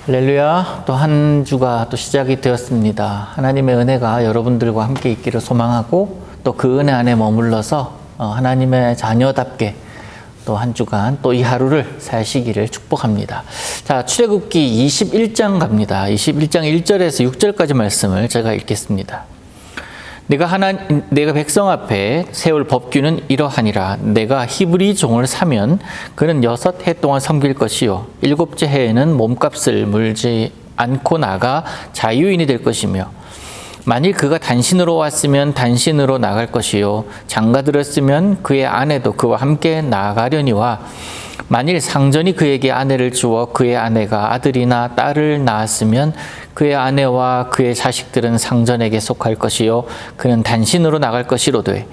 할렐루야. 또 한 주가 또 시작이 되었습니다. 하나님의 은혜가 여러분들과 함께 있기를 소망하고 또 그 은혜 안에 머물러서 하나님의 자녀답게 또 한 주간 또 이 하루를 사시기를 축복합니다. 자, 출애굽기 21장 갑니다. 21장 1절에서 6절까지 말씀을 제가 읽겠습니다. 내가 백성 앞에 세울 법규는 이러하니라. 내가 히브리 종을 사면 그는 6해 동안 섬길 것이요 7째 해에는 몸값을 물지 않고 나가 자유인이 될 것이며, 만일 그가 단신으로 왔으면 단신으로 나갈 것이요 장가들었으면 그의 아내도 그와 함께 나가려니와, 만일 상전이 그에게 아내를 주어 그의 아내가 아들이나 딸을 낳았으면 그의 아내와 그의 자식들은 상전에게 속할 것이요 그는 단신으로 나갈 것이로되,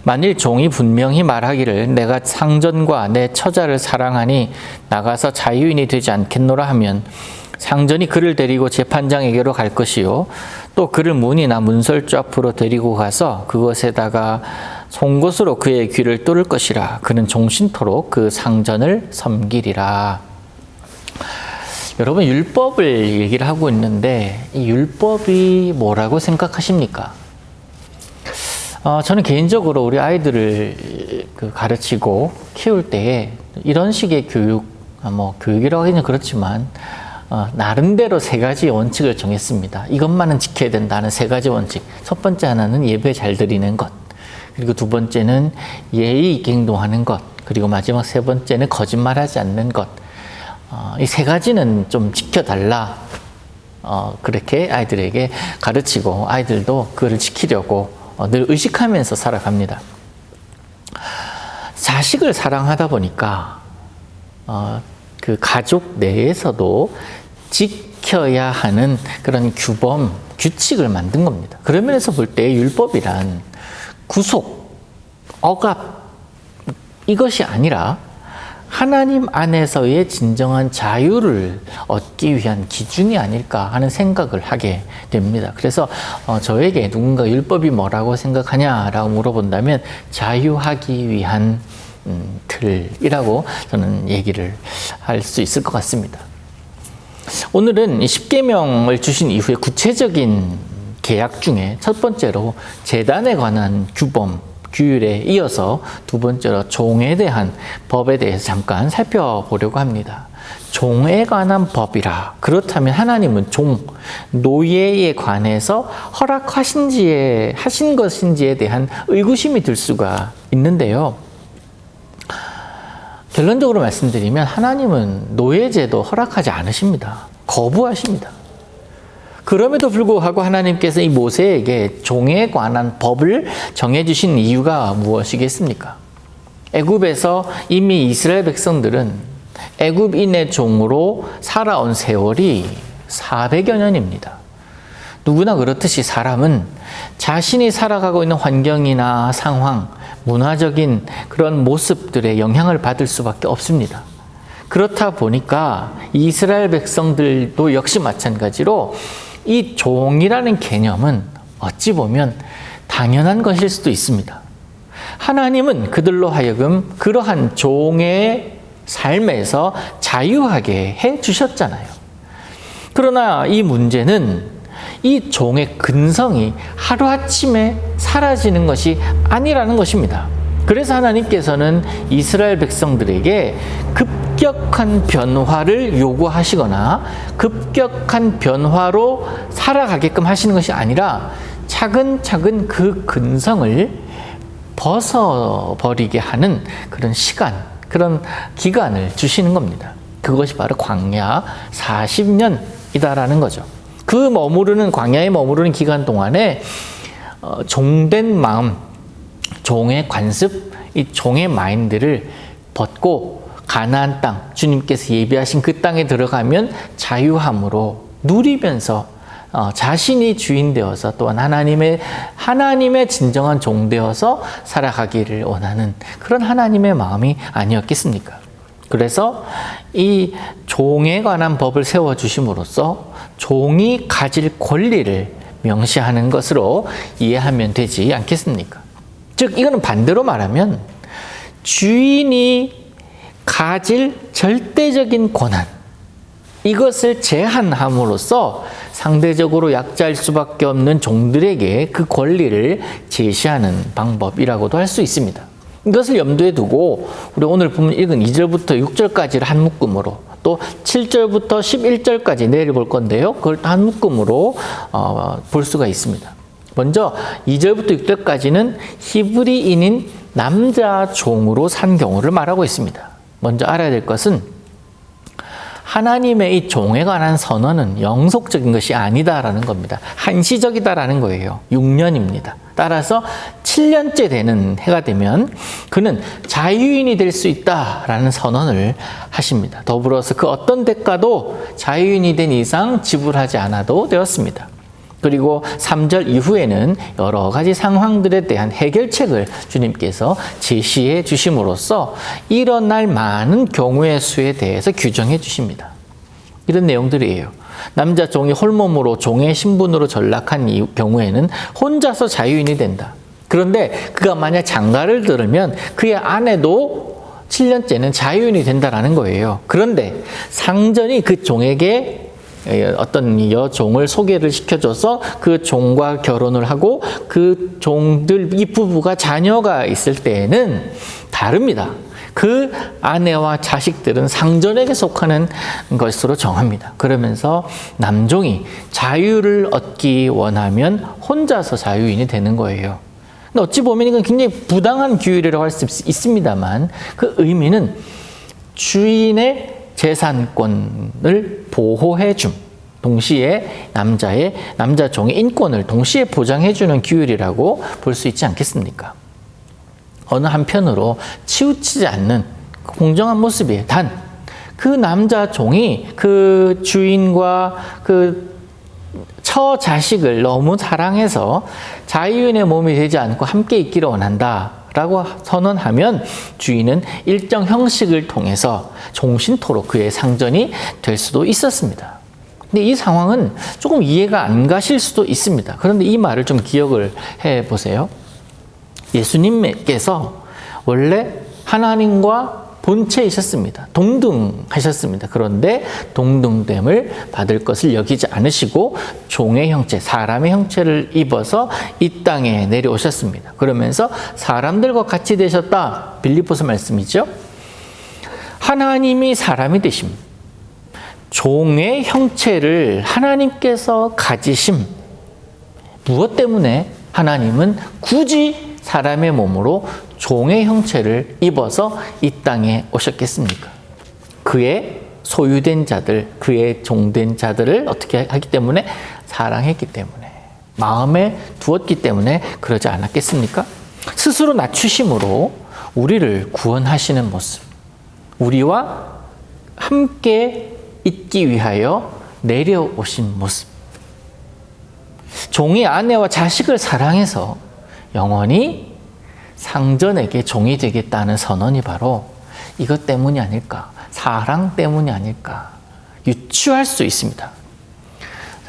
만일 종이 분명히 말하기를 내가 상전과 내 처자를 사랑하니 나가서 자유인이 되지 않겠노라 하면 상전이 그를 데리고 재판장에게로 갈 것이요 또 그를 문이나 문설주 앞으로 데리고 가서 그것에다가 송곳으로 그의 귀를 뚫을 것이라. 그는 종신토록 그 상전을 섬기리라. 여러분, 율법을 얘기를 하고 있는데 이 율법이 뭐라고 생각하십니까? 저는 개인적으로 우리 아이들을 가르치고 키울 때에 이런 식의 교육이라고 하기는 그렇지만 나름대로 3가지 원칙을 정했습니다. 이것만은 지켜야 된다는 3가지 원칙. 첫 번째 하나는 예배 잘 드리는 것, 그리고 2번째는 예의 있게 행동하는 것, 그리고 마지막 3번째는 거짓말하지 않는 것. 이 3가지는 좀 지켜달라. 그렇게 아이들에게 가르치고 아이들도 그걸 지키려고 늘 의식하면서 살아갑니다. 자식을 사랑하다 보니까 그 가족 내에서도 지켜야 하는 그런 규칙을 만든 겁니다. 그런 면에서 볼 때 율법이란 구속, 억압, 이것이 아니라 하나님 안에서의 진정한 자유를 얻기 위한 기준이 아닐까 하는 생각을 하게 됩니다. 그래서 저에게 누군가 율법이 뭐라고 생각하냐라고 물어본다면 자유하기 위한 틀이라고 저는 얘기를 할 수 있을 것 같습니다. 오늘은 10계명을 주신 이후에 구체적인 계약 중에 첫 번째로 제단에 관한 규율에 이어서 2번째로 종에 대한 법에 대해서 잠깐 살펴보려고 합니다. 종에 관한 법이라. 그렇다면 하나님은 노예에 관해서 하신 것인지에 대한 의구심이 들 수가 있는데요. 결론적으로 말씀드리면 하나님은 노예제도 허락하지 않으십니다. 거부하십니다. 그럼에도 불구하고 하나님께서 이 모세에게 종에 관한 법을 정해주신 이유가 무엇이겠습니까? 애굽에서 이미 이스라엘 백성들은 애굽인의 종으로 살아온 세월이 400여 년입니다. 누구나 그렇듯이 사람은 자신이 살아가고 있는 환경이나 상황, 문화적인 그런 모습들의 영향을 받을 수밖에 없습니다. 그렇다 보니까 이스라엘 백성들도 역시 마찬가지로 이 종이라는 개념은 어찌 보면 당연한 것일 수도 있습니다. 하나님은 그들로 하여금 그러한 종의 삶에서 자유하게 해 주셨잖아요. 그러나 이 문제는 이 종의 근성이 하루아침에 사라지는 것이 아니라는 것입니다. 그래서 하나님께서는 이스라엘 백성들에게 급격한 변화를 요구하시거나 급격한 변화로 살아가게끔 하시는 것이 아니라 차근차근 그 근성을 벗어버리게 하는 그런 그런 기간을 주시는 겁니다. 그것이 바로 광야 40년이다라는 거죠. 광야에 머무르는 기간 동안에 종된 마음, 종의 관습, 이 종의 마인드를 벗고 가나안 땅, 주님께서 예비하신 그 땅에 들어가면 자유함으로 누리면서 자신이 주인 되어서 또한 하나님의 진정한 종 되어서 살아가기를 원하는 그런 하나님의 마음이 아니었겠습니까? 그래서 이 종에 관한 법을 세워주심으로써 종이 가질 권리를 명시하는 것으로 이해하면 되지 않겠습니까? 즉, 이거는 반대로 말하면 주인이 가질 절대적인 권한, 이것을 제한함으로써 상대적으로 약자일 수밖에 없는 종들에게 그 권리를 제시하는 방법이라고도 할 수 있습니다. 이것을 염두에 두고 우리 오늘 보면 읽은 2절부터 6절까지를 한 묶음으로, 또 7절부터 11절까지 내려볼 건데요. 그걸 한 묶음으로 볼 수가 있습니다. 먼저 2절부터 6절까지는 히브리인인 남자 종으로 산 경우를 말하고 있습니다. 먼저 알아야 될 것은 하나님의 이 종에 관한 선언은 영속적인 것이 아니다라는 겁니다. 한시적이다라는 거예요. 6년입니다. 따라서 7년째 되는 해가 되면 그는 자유인이 될 수 있다라는 선언을 하십니다. 더불어서 그 어떤 대가도 자유인이 된 이상 지불하지 않아도 되었습니다. 그리고 3절 이후에는 여러 가지 상황들에 대한 해결책을 주님께서 제시해 주심으로써 일어날 많은 경우의 수에 대해서 규정해 주십니다. 이런 내용들이에요. 남자 종이 홀몸으로 종의 신분으로 전락한 경우에는 혼자서 자유인이 된다. 그런데 그가 만약 장가를 들으면 그의 아내도 7년째는 자유인이 된다라는 거예요. 그런데 상전이 그 종에게 어떤 여종을 소개를 시켜줘서 그 종과 결혼을 하고 그 종들, 이 부부가 자녀가 있을 때에는 다릅니다. 그 아내와 자식들은 상전에게 속하는 것으로 정합니다. 그러면서 남종이 자유를 얻기 원하면 혼자서 자유인이 되는 거예요. 근데 어찌 보면 이건 굉장히 부당한 규율이라고 할 수 있습니다만 그 의미는 주인의 재산권을 보호해 줌, 동시에 남자 종의 인권을 동시에 보장해 주는 규율이라고 볼 수 있지 않겠습니까? 어느 한편으로 치우치지 않는 공정한 모습이에요. 단 그 남자 종이 그 주인과 그 처자식을 너무 사랑해서 자유인의 몸이 되지 않고 함께 있기를 원한다 라고 선언하면 주인은 일정 형식을 통해서 종신토록 그의 상전이 될 수도 있었습니다. 근데 이 상황은 조금 이해가 안 가실 수도 있습니다. 그런데 이 말을 좀 기억을 해 보세요. 예수님께서 원래 하나님과 본체이셨습니다. 동등하셨습니다. 그런데 동등됨을 받을 것을 여기지 않으시고 종의 형체, 사람의 형체를 입어서 이 땅에 내려오셨습니다. 그러면서 사람들과 같이 되셨다. 빌립보서 말씀이죠. 하나님이 사람이 되심, 종의 형체를 하나님께서 가지심. 무엇 때문에 하나님은 굳이 사람의 몸으로 종의 형체를 입어서 이 땅에 오셨겠습니까? 그의 소유된 자들, 그의 종된 자들을 어떻게 하기 때문에? 사랑했기 때문에, 마음에 두었기 때문에 그러지 않았겠습니까? 스스로 낮추심으로 우리를 구원하시는 모습, 우리와 함께 있기 위하여 내려오신 모습, 종이 아내와 자식을 사랑해서 영원히 상전에게 종이 되겠다는 선언이 바로 이것 때문이 아닐까, 사랑 때문이 아닐까 유추할 수 있습니다.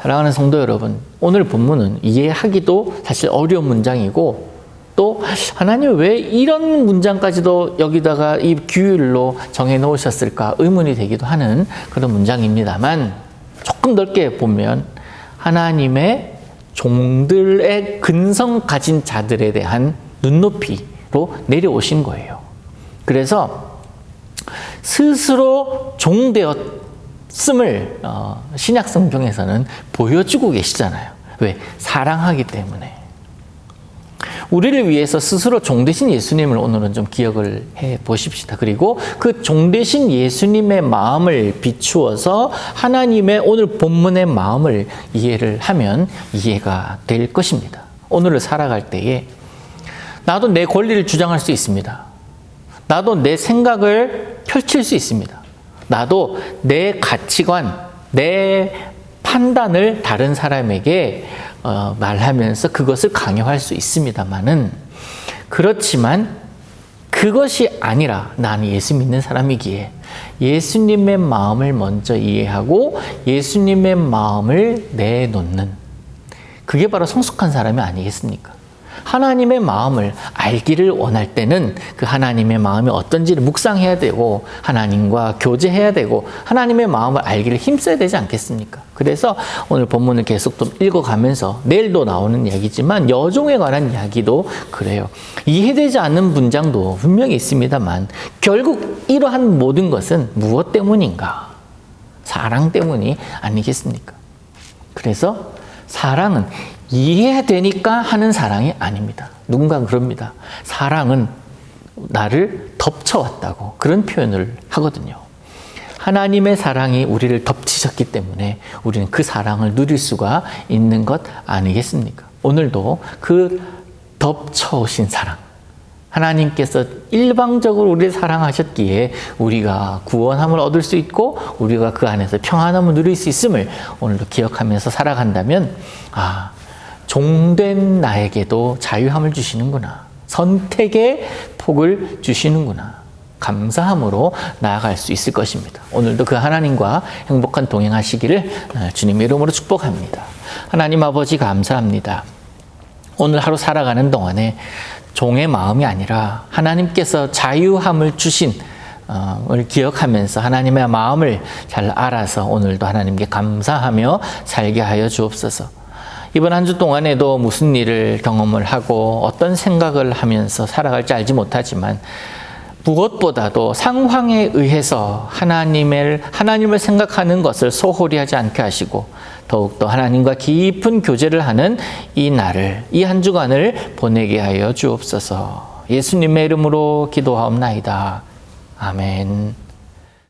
사랑하는 성도 여러분, 오늘 본문은 이해하기도 사실 어려운 문장이고, 또 하나님 왜 이런 문장까지도 여기다가 이 규율로 정해 놓으셨을까 의문이 되기도 하는 그런 문장입니다만, 조금 넓게 보면 하나님의 종들의 근성 가진 자들에 대한 눈높이로 내려오신 거예요. 그래서 스스로 종되었음을 신약 성경에서는 보여주고 계시잖아요. 왜? 사랑하기 때문에. 우리를 위해서 스스로 종 되신 예수님을 오늘은 좀 기억을 해 보십시다. 그리고 그 종 되신 예수님의 마음을 비추어서 하나님의 오늘 본문의 마음을 이해를 하면 이해가 될 것입니다. 오늘을 살아갈 때에 나도 내 권리를 주장할 수 있습니다. 나도 내 생각을 펼칠 수 있습니다. 나도 내 가치관, 내 판단을 다른 사람에게 말하면서 그것을 강요할 수 있습니다만은, 그렇지만 그것이 아니라 나는 예수 믿는 사람이기에 예수님의 마음을 먼저 이해하고 예수님의 마음을 내놓는, 그게 바로 성숙한 사람이 아니겠습니까? 하나님의 마음을 알기를 원할 때는 그 하나님의 마음이 어떤지를 묵상해야 되고 하나님과 교제해야 되고 하나님의 마음을 알기를 힘써야 되지 않겠습니까? 그래서 오늘 본문을 계속 좀 읽어가면서 내일도 나오는 이야기지만 여종에 관한 이야기도 그래요. 이해되지 않는 문장도 분명히 있습니다만 결국 이러한 모든 것은 무엇 때문인가? 사랑 때문이 아니겠습니까? 그래서 사랑은 이해되니까 하는 사랑이 아닙니다. 누군가 그럽니다. 사랑은 나를 덮쳐왔다고 그런 표현을 하거든요. 하나님의 사랑이 우리를 덮치셨기 때문에 우리는 그 사랑을 누릴 수가 있는 것 아니겠습니까? 오늘도 그 덮쳐오신 사랑, 하나님께서 일방적으로 우리를 사랑하셨기에 우리가 구원함을 얻을 수 있고 우리가 그 안에서 평안함을 누릴 수 있음을 오늘도 기억하면서 살아간다면 종된 나에게도 자유함을 주시는구나. 선택의 폭을 주시는구나. 감사함으로 나아갈 수 있을 것입니다. 오늘도 그 하나님과 행복한 동행하시기를 주님의 이름으로 축복합니다. 하나님 아버지 감사합니다. 오늘 하루 살아가는 동안에 종의 마음이 아니라 하나님께서 자유함을 주신 을 기억하면서 하나님의 마음을 잘 알아서 오늘도 하나님께 감사하며 살게 하여 주옵소서. 이번 한 주 동안에도 무슨 일을 경험을 하고 어떤 생각을 하면서 살아갈지 알지 못하지만 무엇보다도 상황에 의해서 하나님을 생각하는 것을 소홀히 하지 않게 하시고 더욱더 하나님과 깊은 교제를 하는 이 날을, 이 한 주간을 보내게 하여 주옵소서. 예수님의 이름으로 기도하옵나이다. 아멘.